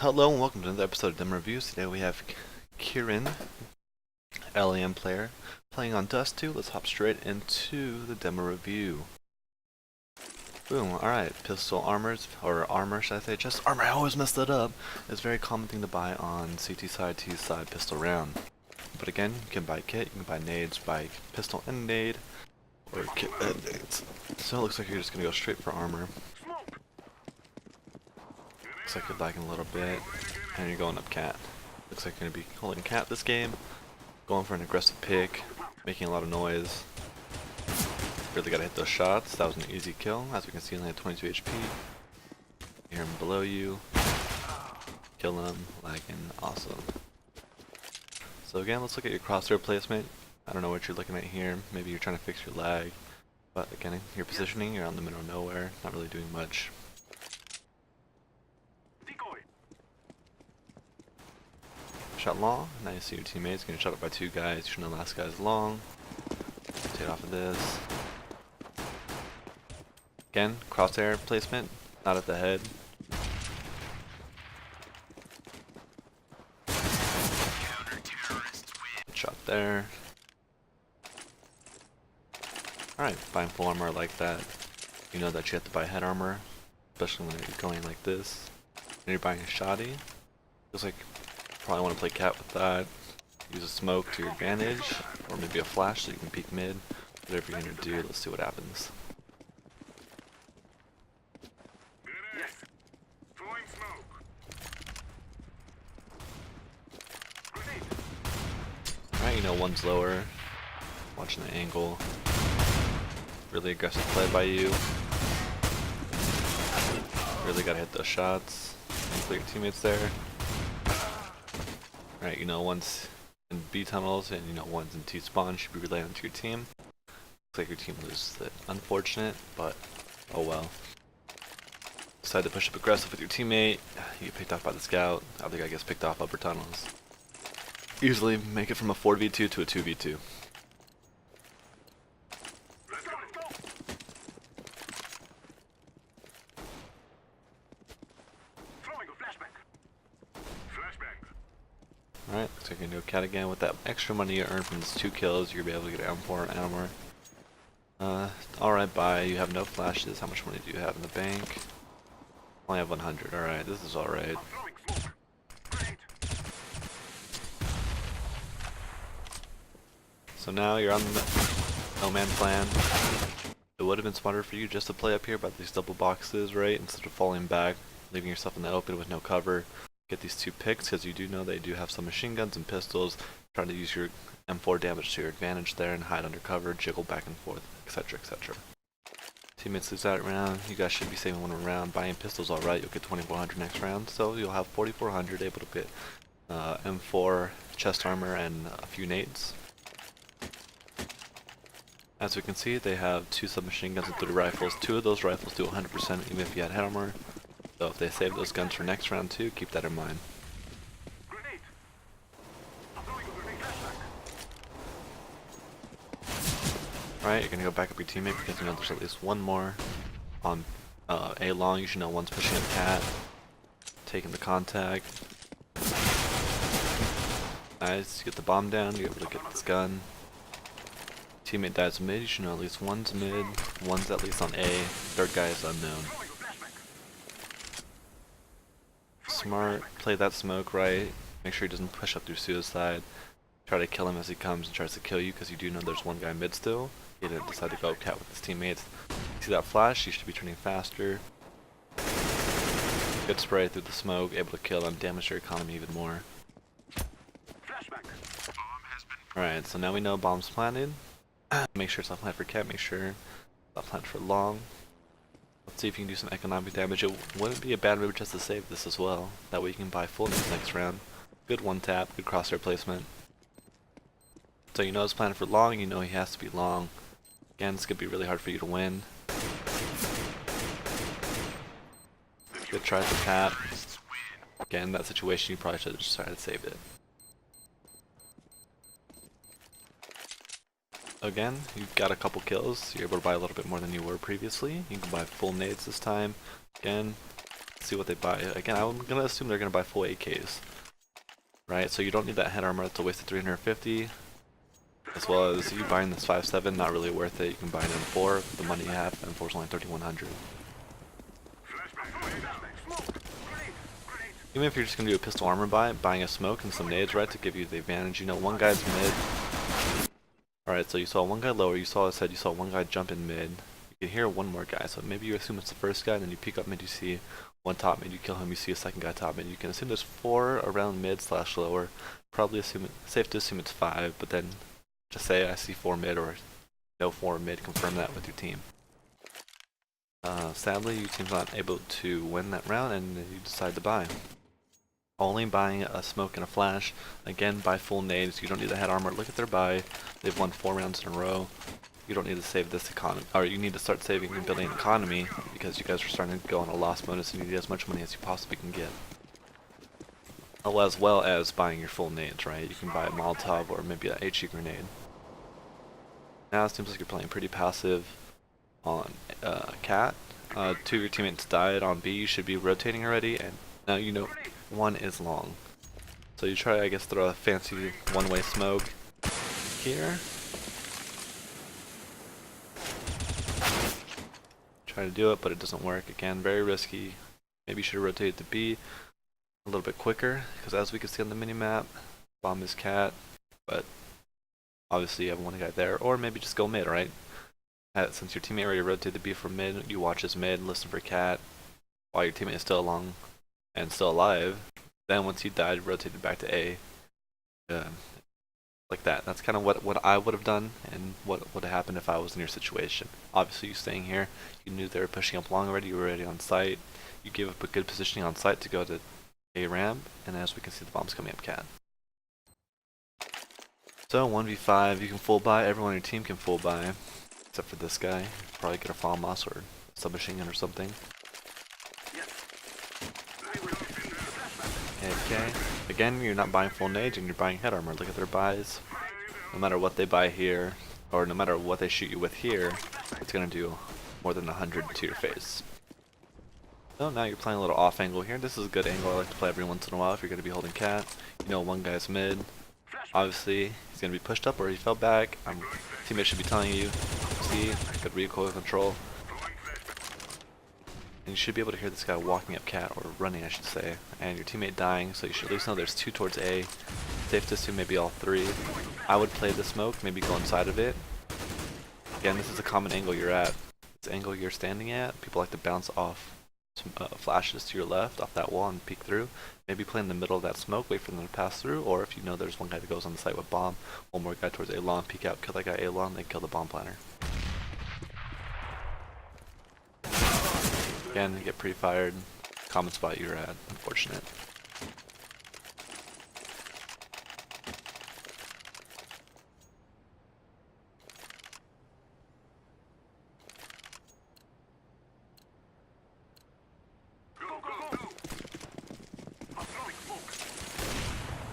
Hello and welcome to another episode of Demo Reviews. Today we have Kirin, LEM player, playing on Dust 2. Let's hop straight into the demo review. Boom, alright, pistol armors, or armor should I say, just armor, I always mess that up. It's a very common thing to buy on CT side, T side, pistol round. But again, you can buy kit, you can buy nades, buy pistol and nade, or kit and nades. So it looks like you're just going to go straight for armor. Looks like you're lagging a little bit, and you're going up cat. Looks like you're going to be holding cat this game, going for an aggressive pick, making a lot of noise. Really got to hit those shots. That was an easy kill. As we can see, he only had 22 HP. You hear him below you. Kill him, lagging, awesome. So again, let's look at your crosshair placement. I don't know what you're looking at here. Maybe you're trying to fix your lag. But again, your positioning, you're out in the middle of nowhere, not really doing much. Shot long, now you see your teammates getting shot up by two guys. You should know the last guy's long. Rotate off of this. Again, crosshair placement, not at the head. Good shot there. Alright, buying full armor like that. You know that you have to buy head armor, especially when you're going like this. And you're buying a shoddy. Looks like probably want to play cat with that. Use a smoke to your advantage, or maybe a flash so you can peek mid. Whatever you're gonna do, let's see what happens. Alright, you know one's lower. Watching the angle. Really aggressive play by you. Really gotta hit those shots. Clear your teammates there. Right, you know one's in B tunnels and you know one's in T spawn, should be relaying to your team. Looks like your team loses it. Unfortunate, but oh well. Decide to push up aggressive with your teammate, you get picked off by the scout, the other guy gets picked off upper tunnels. Usually make it from a 4v2 to a 2v2. Alright, looks like you're gonna do a cat again. With that extra money you earn from these 2 kills, you're gonna be able to get M4 and armor. Alright, bye. You have no flashes. How much money do you have in the bank? Only have 100. Alright, this is alright. So now you're on the no man plan. It would have been smarter for you just to play up here by these double boxes, right? Instead of falling back, leaving yourself in the open with no cover. Get these 2 picks because you do know they do have some machine guns and pistols. Try to use your M4 damage to your advantage there and hide under cover, jiggle back and forth, etc, etc. Teammates lose that round. You guys should be saving 1 round. Buying pistols alright, you'll get 2400 next round. So you'll have 4400, able to get M4 chest armor and a few nades. As we can see, they have 2 submachine guns and 3 rifles. 2 of those rifles do 100% even if you had head armor. So if they save those guns for next round too, keep that in mind. Alright, you're gonna go back up your teammate because you know there's at least 1 more on A long. You should know one's pushing a cat, taking the contact. Nice, you get the bomb down, you're able to get this gun. Teammate dies mid, you should know at least one's mid, one's at least on A, third guy is unknown. Smart, play that smoke right, make sure he doesn't push up through suicide. Try to kill him as he comes and tries to kill you because you do know there's 1 guy mid still. He didn't decide to go cat with his teammates. See that flash? You should be turning faster. Good spray through the smoke, able to kill him, damage your economy even more. Alright, so now we know bomb's planted. Make sure it's not planted for cat, make sure it's not planted for long. Let's see if you can do some economic damage. It wouldn't be a bad move just to save this as well. That way you can buy full next round. Good 1 tap, good crosshair placement. So you know it's planted for long, you know he has to be long. Again, it's going to be really hard for you to win. Good try to tap. Again, in that situation you probably should have just tried to save it. Again, you've got a couple kills, so you're able to buy a little bit more than you were previously. You can buy full nades this time. Again, see what they buy. Again, I'm gonna assume they're gonna buy full AKs, right? So you don't need that head armor. That's a waste of 350. As well as you buying this 5.7, not really worth it. You can buy an M4 with the money you have, unfortunately 3100. Even if you're just gonna do a pistol armor buy, buying a smoke and some nades, right, to give you the advantage. You know, one guy's mid. Alright, so you saw one guy lower, you saw one guy jump in mid. You can hear one more guy, so maybe you assume it's the first guy, and then you peek up mid, you see one top mid, you kill him, you see a second guy top mid. You can assume there's 4 around mid / lower. Probably safe to assume it's 5, but then just say I see 4 mid or no 4 mid, confirm that with your team. Sadly, your team's not able to win that round, and you decide to buy. Only buying a smoke and a flash. Again, buy full nades. You don't need the head armor. Look at their buy. They've won 4 rounds in a row. You don't need to save this economy, or you need to start saving and building an economy because you guys are starting to go on a loss bonus and you need as much money as you possibly can get. As well as buying your full nades, right? You can buy a Molotov or maybe a HE grenade. Now it seems like you're playing pretty passive on Cat. 2 of your teammates died on B. You should be rotating already, and now you know 1 is long. So you try, I guess, throw a fancy one-way smoke here. Try to do it, but it doesn't work. Again, very risky. Maybe you should rotate to B a little bit quicker, because as we can see on the mini-map, bomb is Cat, but obviously you have one guy there, or maybe just go mid, right? Since your teammate already rotated to B from mid, you watch his mid, listen for Cat, while your teammate is still along and still alive. Then once he died, rotated back to A. Like that. That's kind of what I would have done, and what would have happened if I was in your situation. Obviously, you staying here, you knew they were pushing up long already, you were already on site. You gave up a good positioning on site to go to A ramp, and as we can see, the bomb's coming up Cat. So 1v5, you can full buy, everyone on your team can full buy, except for this guy. Probably get a FAMAS or a submachine gun or something. Okay. Again, you're not buying full nades and you're buying head armor. Look at their buys. No matter what they buy here, or no matter what they shoot you with here, it's gonna do more than 100 to your face. So now you're playing a little off angle here. This is a good angle I like to play every once in a while if you're gonna be holding Cat. You know one guy's mid. Obviously, he's gonna be pushed up or he fell back. Teammate should be telling you. See, good recoil control. And you should be able to hear this guy walking up Cat, or running I should say, and your teammate dying, so you should at least know there's 2 towards A. Safe to assume maybe all 3. I would play the smoke, maybe go inside of it. Again, this is a common angle you're at. This angle you're standing at, people like to bounce off some flashes to your left, off that wall and peek through. Maybe play in the middle of that smoke, wait for them to pass through, or if you know there's one guy that goes on the site with bomb, one more guy towards A long, peek out, kill that guy A long, then kill the bomb planner. Again, you get pre-fired. Common spot you're at. Unfortunate.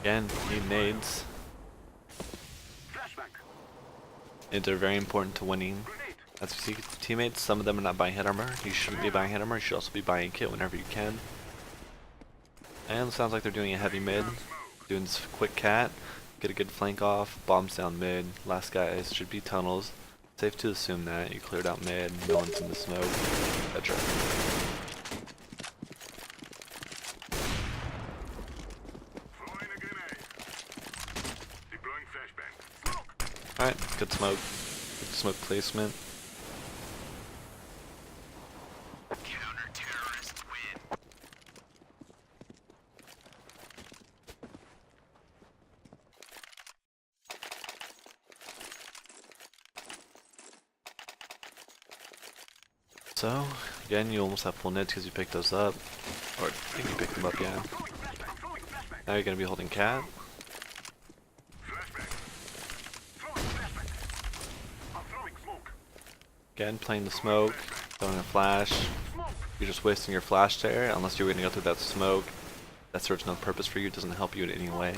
Again, need nades. Nades are very important to winning. As you see, teammates, some of them are not buying head armor. You shouldn't be buying head armor. You should also be buying kit whenever you can. And it sounds like they're doing a heavy mid. Doing this quick Cat. Get a good flank off. Bombs down mid. Last guys should be tunnels. Safe to assume that. You cleared out mid. No one's in the smoke. Etc. Alright, good smoke. Good smoke placement. So, again, you almost have full nades because you picked those up. Or, I think you picked them up, yeah. Now you're going to be holding Cat. Again, playing the smoke, throwing a flash. You're just wasting your flash there, unless you're going to go through that smoke. That serves no purpose for you, it doesn't help you in any way.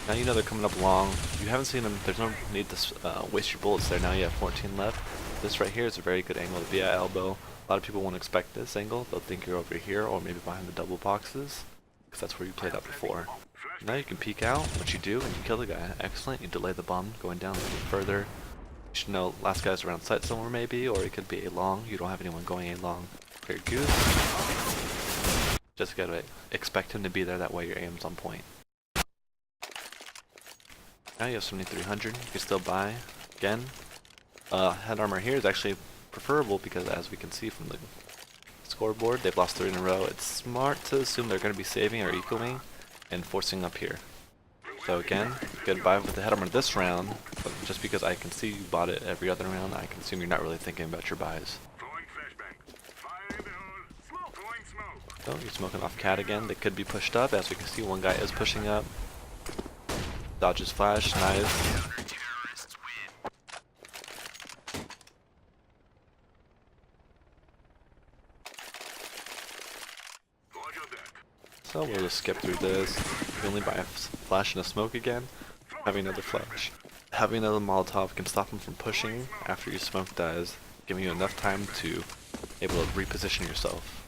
Now you know they're coming up long. You haven't seen them, there's no need to waste your bullets there. Now you have 14 left. This right here is a very good angle to be at elbow. A lot of people won't expect this angle. They'll think you're over here or maybe behind the double boxes, because that's where you played out before. Now you can peek out, what you do, and you kill the guy. Excellent, you delay the bomb going down a little further. You should know last guy's around sight somewhere maybe, or it could be a long. You don't have anyone going a long. Clear goose. Just gotta expect him to be there, that way your aim's on point. Now you have 7300, you can still buy. Again, head armor here is actually preferable because as we can see from the scoreboard, they've lost 3 in a row. It's smart to assume they're going to be saving or ecoing and forcing up here. So again, good buy with the head armor this round, but just because I can see you bought it every other round, I can assume you're not really thinking about your buys. So you're smoking off cat again. They could be pushed up. As we can see, one guy is pushing up. Dodges flash, nice. So we'll just skip through this. We only buy a flash and a smoke again. Having another flash. Having another Molotov can stop him from pushing after your smoke dies, giving you enough time to able to reposition yourself.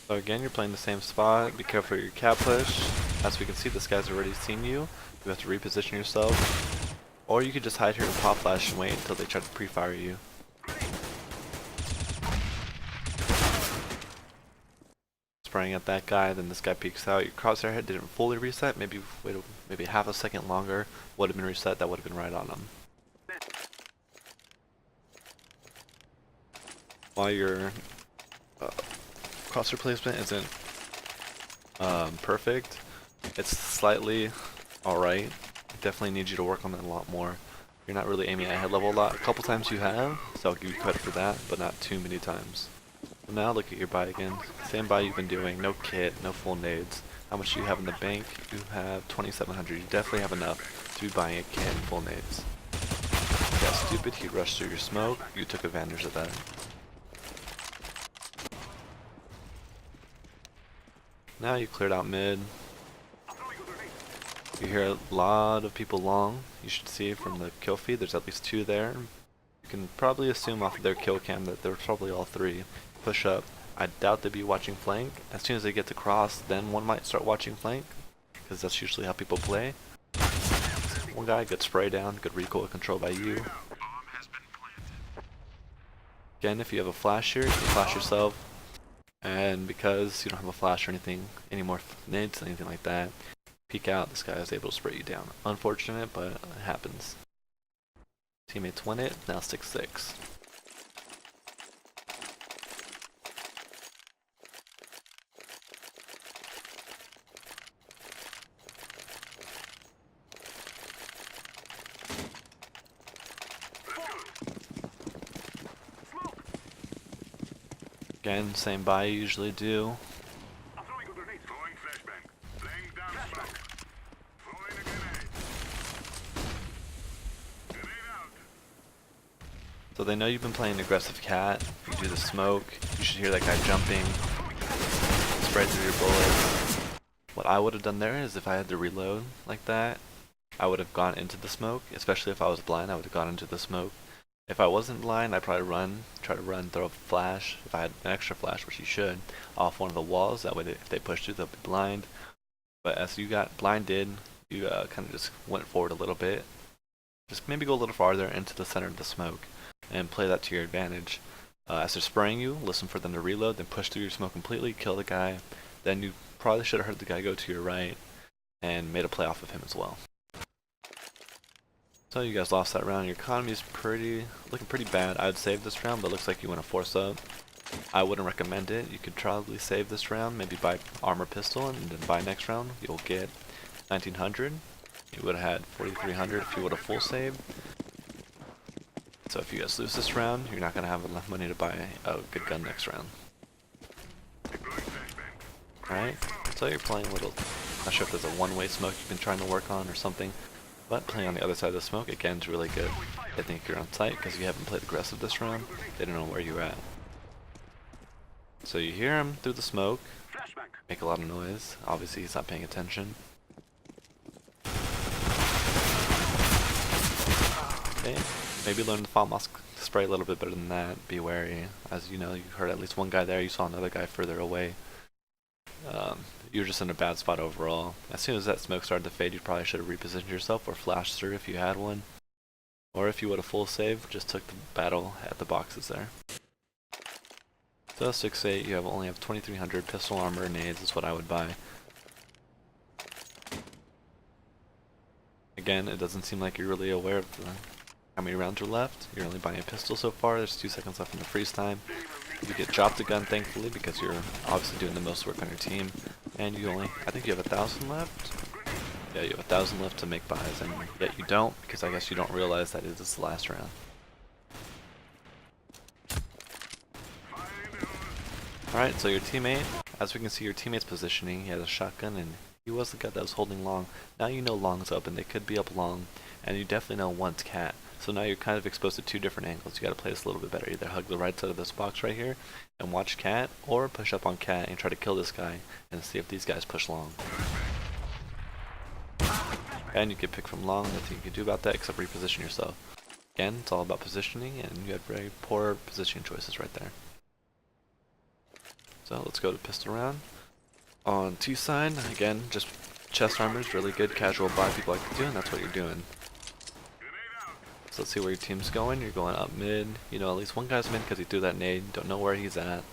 So again, you're playing the same spot. Be careful of your cat push. As we can see, this guy's already seen you. You have to reposition yourself. Or you could just hide here and pop flash and wait until they try to pre-fire you. Spraying at that guy, then this guy peeks out. Your crosshair head didn't fully reset. Maybe wait maybe half a second longer. Would have been reset. That would have been right on him. While your crosshair placement isn't perfect, it's slightly alright. Definitely need you to work on it a lot more. You're not really aiming at head level a lot. A couple times you have, so I'll give you credit for that, but not too many times. So now look at your buy again. Same buy you've been doing. No kit, no full nades. How much do you have in the bank? You have 2,700. You definitely have enough to be buying a kit and full nades. Yeah, stupid. He rushed through your smoke. You took advantage of that. Now you cleared out mid. You hear a lot of people long. You should see from the kill feed, there's at least 2 there. You can probably assume off of their kill cam that they're probably all 3. Push up. I doubt they'd be watching flank. As soon as they get to cross, then one might start watching flank, because that's usually how people play. One guy, good spray down, good recoil control by you. Again, if you have a flash here, you can flash yourself. And because you don't have a flash or anything, any more nades, anything like that, peek out, this guy is able to spray you down. Unfortunate, but it happens. Teammates win it, now 6-6. Again, same buy you usually do. So they know you've been playing aggressive cat. You do the smoke. You should hear that guy jumping. Spray through your bullets. What I would have done there is if I had to reload like that, I would have gone into the smoke. Especially if I was blind, I would have gone into the smoke. If I wasn't blind, I'd probably try to run, throw a flash, if I had an extra flash, which you should, off one of the walls. That way if they push you, they'll be blind. But as you got blinded, you kind of just went forward a little bit. Just maybe go a little farther into the center of the smoke and play that to your advantage. As they're spraying you, listen for them to reload, then push through your smoke completely, kill the guy. Then you probably should have heard the guy go to your right and made a play off of him as well. So you guys lost that round. Your economy is looking pretty bad. I would save this round, but it looks like you want to force up. I wouldn't recommend it. You could probably save this round, maybe buy armor pistol, and then buy next round. You'll get 1900. You would have had 4300 if you would have full saved. So if you guys lose this round, you're not going to have enough money to buy a good gun next round. Alright, so you're playing a little, not sure if there's a one-way smoke you've been trying to work on or something. But playing on the other side of the smoke, again, is really good. They think you're on site because you haven't played aggressive this round. They don't know where you're at. So you hear him through the smoke, make a lot of noise. Obviously he's not paying attention. Okay, maybe learn the fall mask spray a little bit better than that. Be wary. As you know, you heard at least one guy there, you saw another guy further away. You're just in a bad spot overall. As soon as that smoke started to fade, you probably should have repositioned yourself or flashed through if you had one. Or if you would have full save, just took the battle at the boxes there. So 6-8, you only have 2300 pistol armor and nades is what I would buy. Again, it doesn't seem like you're really aware of how many rounds are left. You're only buying a pistol so far. There's 2 seconds left in the freeze time. You get dropped a gun, thankfully, because you're obviously doing the most work on your team. And you only, I think you have 1,000 left? Yeah, you have 1,000 left to make buys, and yet you don't, because I guess you don't realize that it is the last round. Alright, so your teammate, as we can see your teammate's positioning, he has a shotgun, and he was the guy that was holding long. Now you know long's up, and they could be up long, and you definitely know one's cat. So now you're kind of exposed to 2 different angles. You gotta play this a little bit better. Either hug the right side of this box right here and watch cat, or push up on cat and try to kill this guy and see if these guys push long. And you can pick from long, nothing you can do about that except reposition yourself. Again, it's all about positioning, and you had very poor positioning choices right there. So let's go to pistol round. On T side, again, just chest armor is really good casual buy people like to do, and that's what you're doing. So let's see where your team's going. You're going up mid. You know at least one guy's mid because he threw that nade. Don't know where he's at.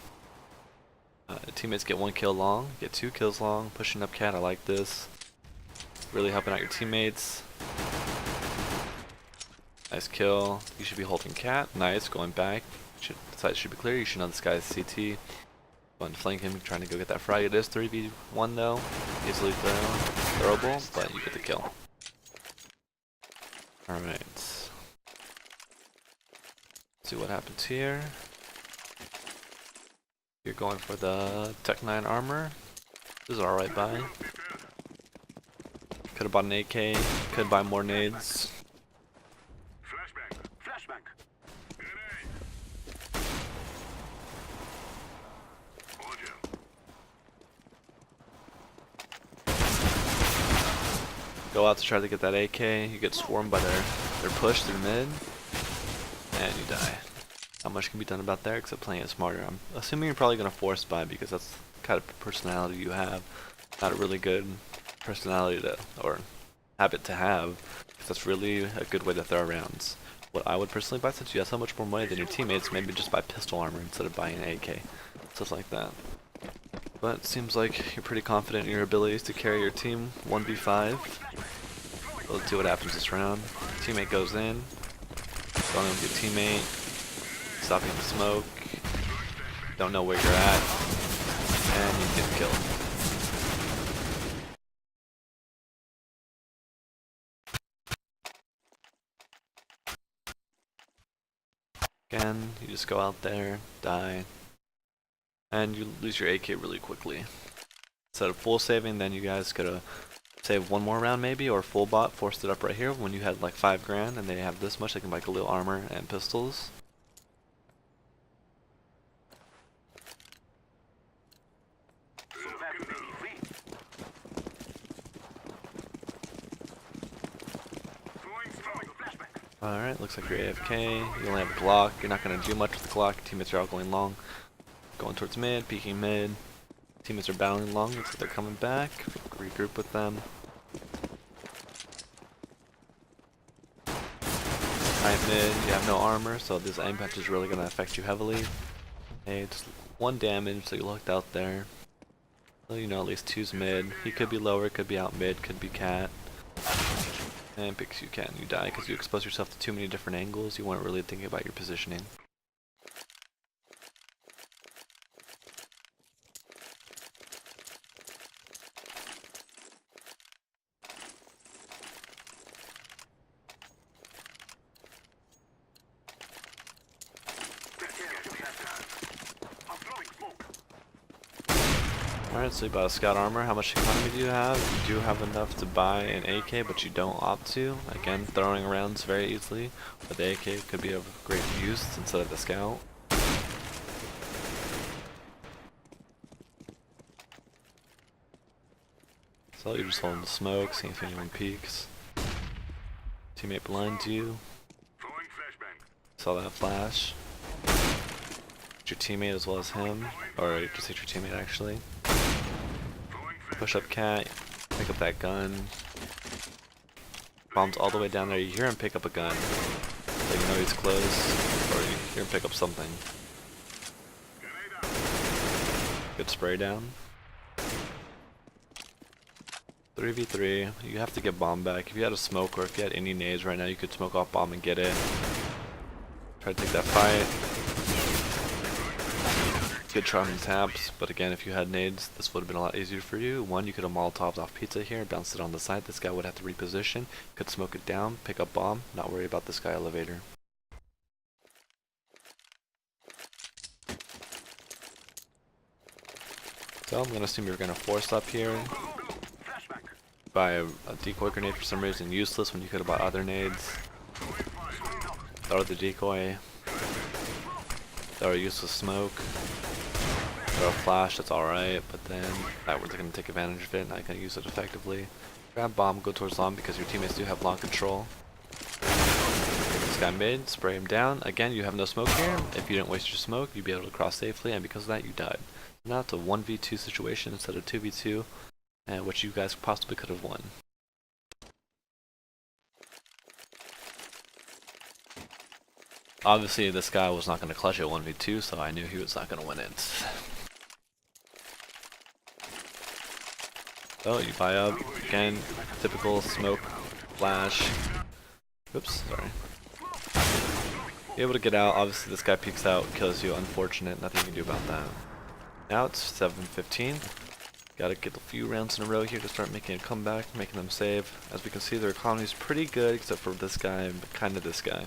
Teammates get 1 kill long, get 2 kills long. Pushing up cat, I like this. Really helping out your teammates. Nice kill. You should be holding cat. Nice, going back. The side should be clear. You should know this guy is CT. Going to flank him, trying to go get that frag. It is 3v1 though. Easily throwable, but you get the kill. Alright. See what happens here. You're going for the Tech 9 armor. This is alright buy. Could have bought an AK, could buy more nades. Go out to try to get that AK, you get swarmed by their push through mid, and you die. Not much can be done about there except playing it smarter. I'm assuming you're probably going to force buy because that's the kind of personality you have. Not a really good personality to, or habit to have, because that's really a good way to throw rounds. What I would personally buy, since you have so much more money than your teammates, maybe just buy pistol armor instead of buying an AK. Stuff like that. But it seems like you're pretty confident in your abilities to carry your team 1v5. Let's see what happens this round. Teammate goes in. Going with your teammate. Stopping the smoke. Don't know where you're at. And you get killed. Again, you just go out there, die. And you lose your AK really quickly. Instead of full saving, then you guys could have saved 1 more round maybe, or full bot, forced it up right here when you had like 5 grand and they have this much, they can buy Galil armor and pistols. Alright, looks like you're AFK, you only have a Glock, you're not going to do much with the Glock, teammates are all going long. Going towards mid, peeking mid. Teammates are battling long, looks like they're coming back. Regroup with them. Alright mid, you have no armor, so this aim patch is really going to affect you heavily. Hey, just 1 damage, so you looked out there. So you know at least 2's mid. He could be lower, could be out mid, could be cat. And picks you cat and you die because you expose yourself to too many different angles. You weren't really thinking about your positioning. Alright, so you bought a scout armor. How much economy do you have? You do have enough to buy an AK, but you don't opt to. Again, throwing rounds very easily, but the AK could be of great use instead of the scout. So you're just holding the smoke, seeing if anyone peeks. Teammate blinds you. Saw that flash. Hit your teammate as well as him, or just hit your teammate actually. Push up cat, pick up that gun. Bomb's all the way down there, you hear him pick up a gun. So you know he's close, or you hear him pick up something. Good spray down. 3v3, you have to get bomb back. If you had a smoke or if you had any nades right now, you could smoke off bomb and get it. Try to take that fight. Good try on taps, but again, if you had nades, this would have been a lot easier for you. One, you could have molotoved off pizza here, bounced it on the side. This guy would have to reposition, could smoke it down, pick up bomb, not worry about this guy elevator. So I'm gonna assume you're gonna force up here. Buy a decoy grenade for some reason, useless when you could have bought other nades. Throw the decoy. Throw a useless smoke. Throw a flash, that's alright, but then that we're going to take advantage of it, not going to use it effectively. Grab bomb, go towards long because your teammates do have long control. This guy mid, spray him down. Again, you have no smoke here. If you didn't waste your smoke, you'd be able to cross safely, and because of that, you died. Now it's a 1v2 situation instead of 2v2, which you guys possibly could have won. Obviously, this guy was not going to clutch it 1v2, so I knew he was not going to win it. So you buy up, again, typical smoke, flash. Oops, sorry. Be able to get out, obviously this guy peeks out, kills you, unfortunate, nothing you can do about that. Now it's 7:15. Gotta get a few rounds in a row here to start making a comeback, making them save. As we can see, their economy is pretty good, except for this guy and kind of this guy.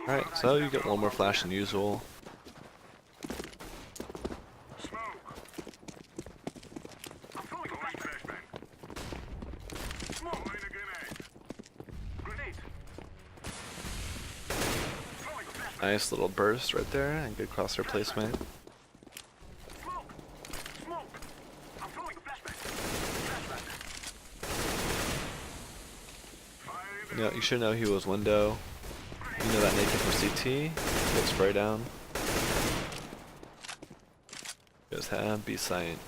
Alright, so you get one more flash than usual. Nice little burst right there, and good crosshair placement. Yeah, you should know he was window. You know that naked from CT. Good spray down. Goes have B site.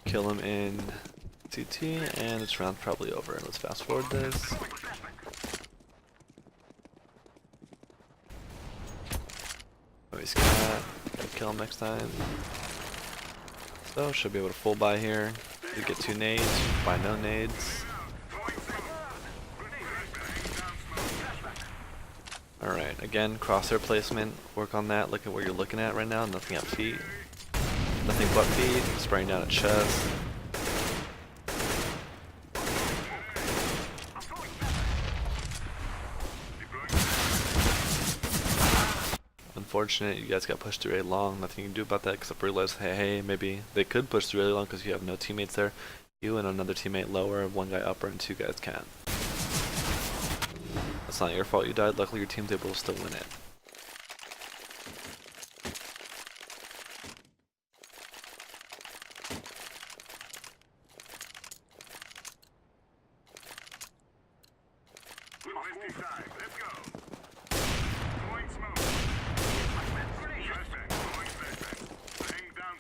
Kill him in CT, and this round's probably over. Let's fast forward this. Oh, he's got. Gotta kill him next time. So should be able to full buy here. We get 2 nades. Buy no nades. Alright, again, crosshair placement, work on that, look at where you're looking at right now, nothing at feet. Nothing but feet, spraying down at chest. Unfortunate, you guys got pushed through A long, nothing you can do about that except realize, hey, maybe they could push through A long because you have no teammates there. You and another teammate lower, 1 guy upper, and 2 guys can't. It's not your fault you died, luckily your team's able to still win it.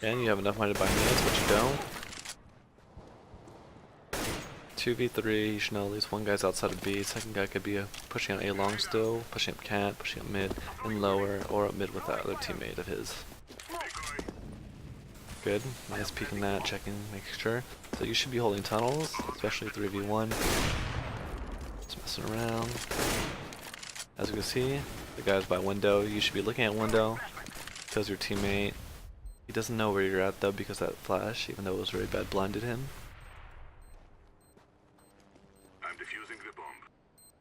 And you have enough money to buy nades, but you don't. 2v3, you should know at least 1 guy's outside of B, second guy could be pushing on A long still, pushing up cat, pushing up mid, and lower, or up mid with that other teammate of his. Good, nice peeking that, checking, making sure. So you should be holding tunnels, especially 3v1. Just messing around. As you can see, the guy's by window, you should be looking at window, because your teammate, he doesn't know where you're at though because that flash, even though it was very bad, blinded him.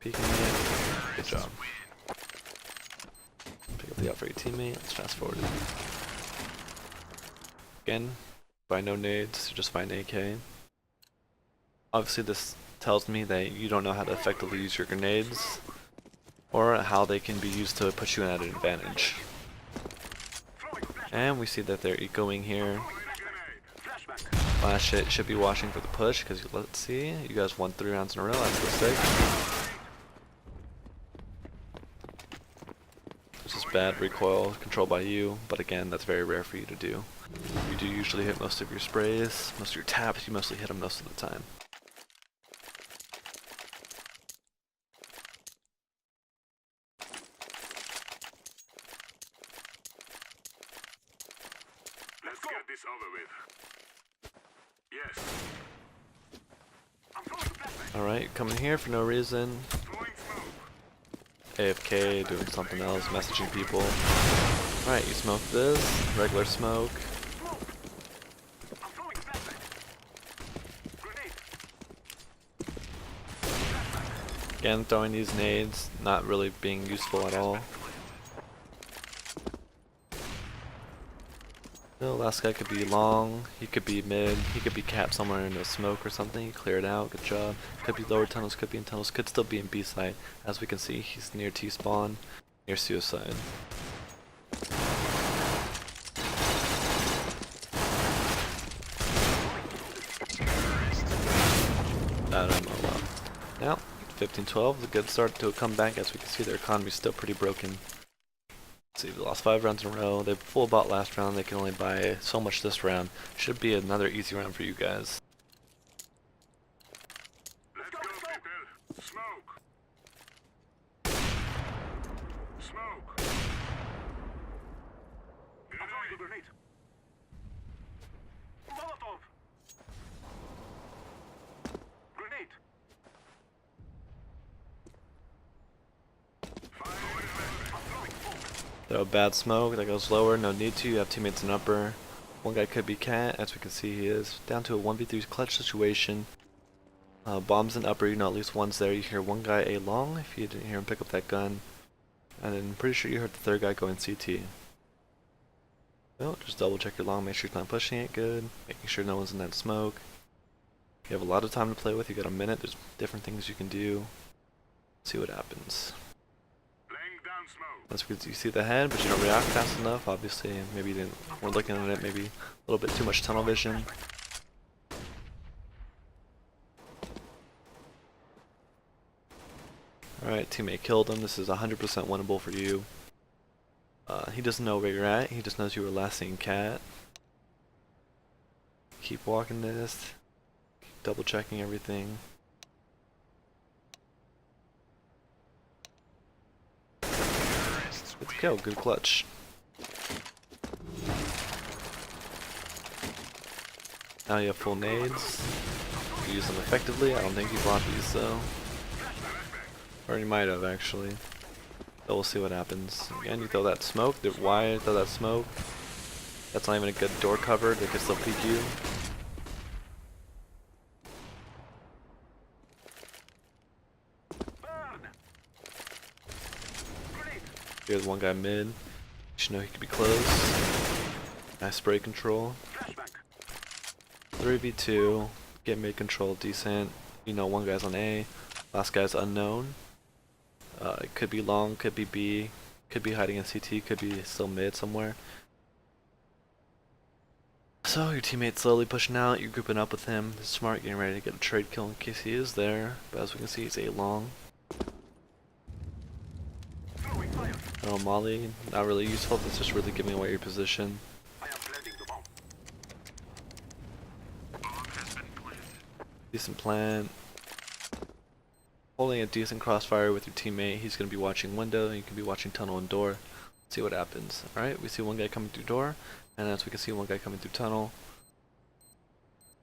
Peeking it. Good job. Pick up Look out for your teammate. Let's fast forward it. Again, find no nades, just find AK. Obviously this tells me that you don't know how to effectively use your grenades, or how they can be used to put you at an advantage. And we see that they're ecoing here. Last shit should be watching for the push, because let's see, you guys won 3 rounds in a row, that's the sick. This is bad recoil control by you, but again, that's very rare for you to do. You do usually hit most of your sprays, most of your taps, you mostly hit them most of the time. Let's get this over with. Yes. Alright, coming here for no reason. AFK, doing something else, messaging people. Alright, you smoke this, regular smoke. Again, throwing these nades, not really being useful at all. The last guy could be long, he could be mid, he could be capped somewhere in the smoke or something, clear it out, good job. Could be lower tunnels, could be in tunnels, could still be in B site. As we can see, he's near T-spawn, near suicide. Now, 15-12 is a good start to a comeback. As we can see, their economy's still pretty broken. See, they lost 5 rounds in a row. They full bought last round. They can only buy so much this round. Should be another easy round for you guys. Let's go, people. Smoke. Smoke. I'm throwing a grenade. Molotov. Grenade. Throw a bad smoke, that goes lower, no need to, you have teammates in upper. One guy could be cat, as we can see he is. Down to a 1v3 clutch situation. Bombs in upper, you know at least one's there. You hear one guy A long, if you didn't hear him pick up that gun. And then I'm pretty sure you heard the third guy going CT. So just double check your long, make sure he's not pushing it good. Making sure no one's in that smoke. You have a lot of time to play with, you got a minute, there's different things you can do. See what happens. That's because you see the head, but you don't react fast enough. Obviously, maybe you didn't. We're looking at it, maybe a little bit too much tunnel vision. Alright, teammate killed him. This is 100% winnable for you. He doesn't know where you're at. He just knows you were last seen cat. Keep walking this. Keep double checking everything. Good kill, good clutch. Now you have full nades. You use them effectively. I don't think you blocked these though. Or you might have actually. But we'll see what happens. Again, you throw that smoke. Why throw that smoke? That's not even a good door cover. They can still peek you. Here's one guy mid. You should know he could be close. Nice spray control. 3v2. Get mid control decent. You know one guy's on A. Last guy's unknown. It could be long, could be B. Could be hiding in CT, could be still mid somewhere. So your teammate's slowly pushing out. You're grouping up with him. He's smart, getting ready to get a trade kill in case he is there. But as we can see, he's A long. No molly, not really useful, it's just really giving away your position. Decent plant. Holding a decent crossfire with your teammate, he's going to be watching window, and you can be watching tunnel and door. Let's see what happens. Alright, we see one guy coming through door, and as we can see one guy coming through tunnel.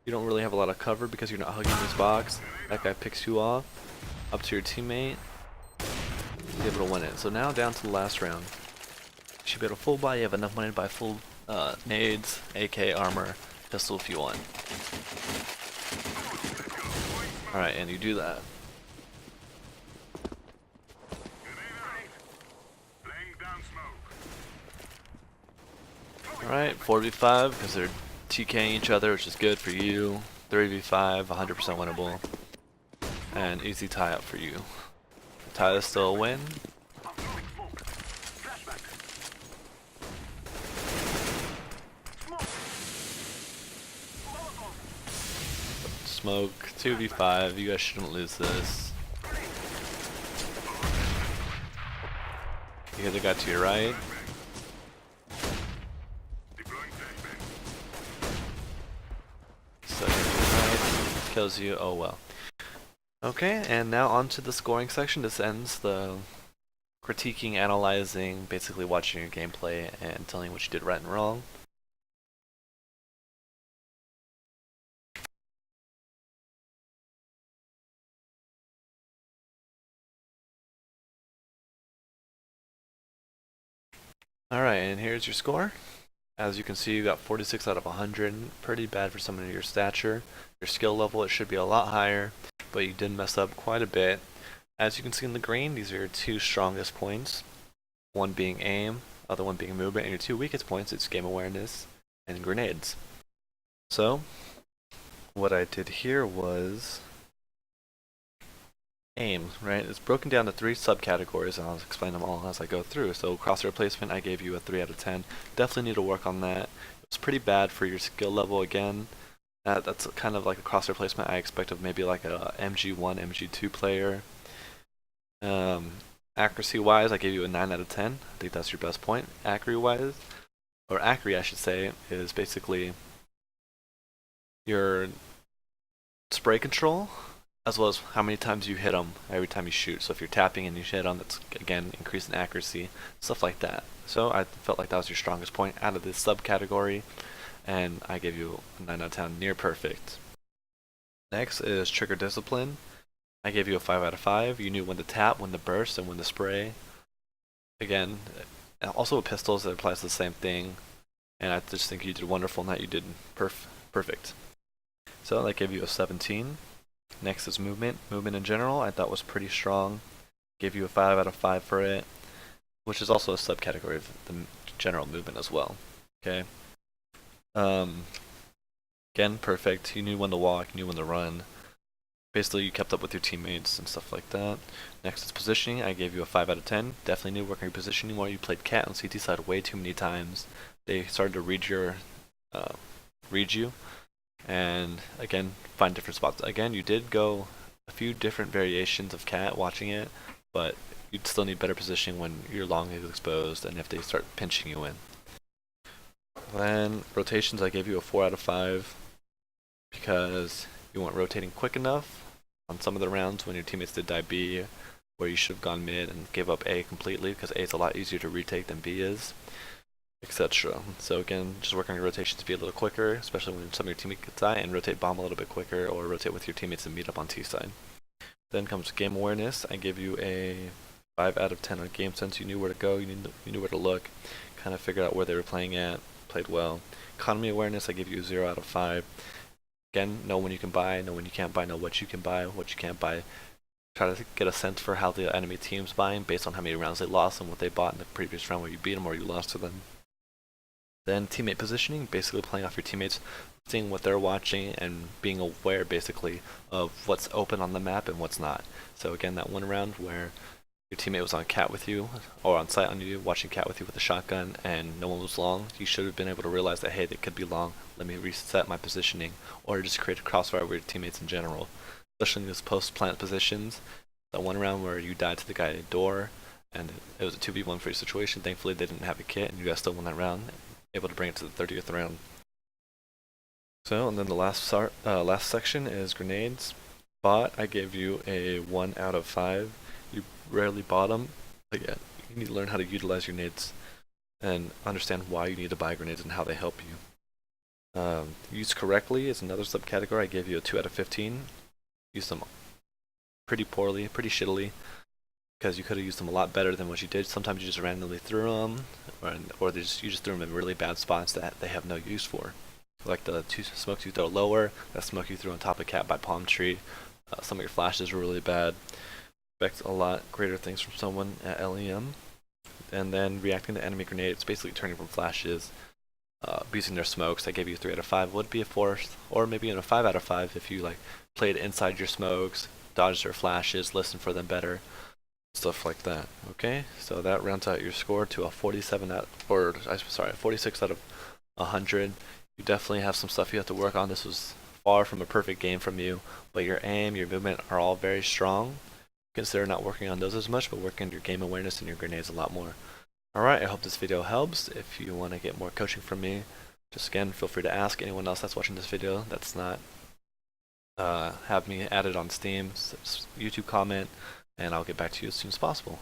You don't really have a lot of cover because you're not hugging this box. That guy picks you off, up to your teammate. Be able to win it. So now down to the last round. You should be able to full buy. You have enough money to buy full nades, AK, armor, pistol if you want. Alright, and you do that. Alright, 4v5 because they're TKing each other, which is good for you. 3v5, 100% winnable. And easy tie up for you. Tie is still a win. Smoke, 2v5, you guys shouldn't lose this. You hear the guy to your right. So right, kills you, oh well. Okay, and now on to the scoring section. This ends the critiquing, analyzing, basically watching your gameplay and telling what you did right and wrong. Alright, and here's your score. As you can see, you got 46 out of 100. Pretty bad for someone of your stature. Your skill level, it should be a lot higher, but you did mess up quite a bit. As you can see in the green, these are your two strongest points. One being aim, other one being movement, and your two weakest points, it's game awareness and grenades. So, what I did here was aim, right? It's broken down to 3 subcategories, and I'll explain them all as I go through. So crosshair placement, I gave you a 3 out of 10. Definitely need to work on that. It's pretty bad for your skill level again. That's kind of like a crosshair placement I expect of maybe like a MG1, MG2 player. Accuracy wise, I gave you a 9 out of 10. I think that's your best point. Accuracy wise, or accuracy I should say, is basically your spray control, as well as how many times you hit them every time you shoot. So if you're tapping and you hit them, that's again increasing accuracy, stuff like that. So I felt like that was your strongest point out of this subcategory, and I gave you a 9 out of 10, near perfect. Next is trigger discipline. I gave you a 5 out of 5. You knew when to tap, when to burst, and when to spray. Again, also with pistols, it applies the same thing, and I just think you did wonderful in that. You did perfect. So that gave you a 17. Next is movement. Movement in general, I thought was pretty strong. Gave you a 5 out of 5 for it, which is also a subcategory of the general movement as well. Okay. Again, perfect. You knew when to walk, you knew when to run. Basically, you kept up with your teammates and stuff like that. Next is positioning. I gave you a 5 out of 10. Definitely knew working your positioning while you played cat on CT side way too many times. They started to read you, and again, find different spots. Again, you did go a few different variations of cat watching it, but you'd still need better positioning when your long is exposed and if they start pinching you in. Then rotations, I gave you a 4 out of 5 because you weren't rotating quick enough on some of the rounds when your teammates did die B, where you should have gone mid and gave up A completely, because A is a lot easier to retake than B is, etc. So again, just work on your rotations to be a little quicker, especially when some of your teammates get die, and rotate bomb a little bit quicker, or rotate with your teammates and meet up on T side. Then comes game awareness. I give you a 5 out of 10 on game sense. You knew where to go, you knew where to look, kind of figured out where they were playing at, played well. Economy awareness, I give you a 0 out of 5. Again, know when you can buy, know when you can't buy, know what you can buy, what you can't buy. Try to get a sense for how the enemy team's buying based on how many rounds they lost and what they bought in the previous round where you beat them or you lost to them. Then teammate positioning, basically playing off your teammates, seeing what they're watching and being aware basically of what's open on the map and what's not. So again, that one round where your teammate was on cat with you, or on site on you, watching cat with you with a shotgun, and no one was long, you should have been able to realize that, hey, they could be long, let me reset my positioning, or just create a crossfire with your teammates in general. Especially in those post-plant positions, that one round where you died to the guy at the door, and it was a 2v1 for your situation. Thankfully, they didn't have a kit, and you guys still won that round, able to bring it to the 30th round. So, and then the last section is grenades. Bot, I gave you a 1 out of 5. You rarely bought them. Again, you need to learn how to utilize your nades and understand why you need to buy grenades and how they help you. Used correctly is another subcategory. I gave you a 2 out of 15. Used them pretty poorly, pretty shittily, because you could have used them a lot better than what you did. Sometimes you just randomly threw them, or you just threw them in really bad spots that they have no use for. Like the 2 smokes you throw lower, that smoke you threw on top of cat by palm tree. Some of your flashes were really bad. Expect a lot greater things from someone at LEM. And then reacting to enemy grenades, basically turning from flashes. using their smokes that gave you 3 out of 5 would be a 4, or maybe even a 5 out of 5 if you like played inside your smokes, dodged their flashes, listened for them better, stuff like that. Okay, so that rounds out your score to a 47 out, or sorry, 46 out of 100. You definitely have some stuff you have to work on. This was far from a perfect game from you, but your aim, your movement are all very strong. Consider not working on those as much, but working on your game awareness and your grenades a lot more. Alright, I hope this video helps. If you want to get more coaching from me, just again, feel free to ask anyone else that's watching this video that's not have me added on Steam, YouTube comment, and I'll get back to you as soon as possible.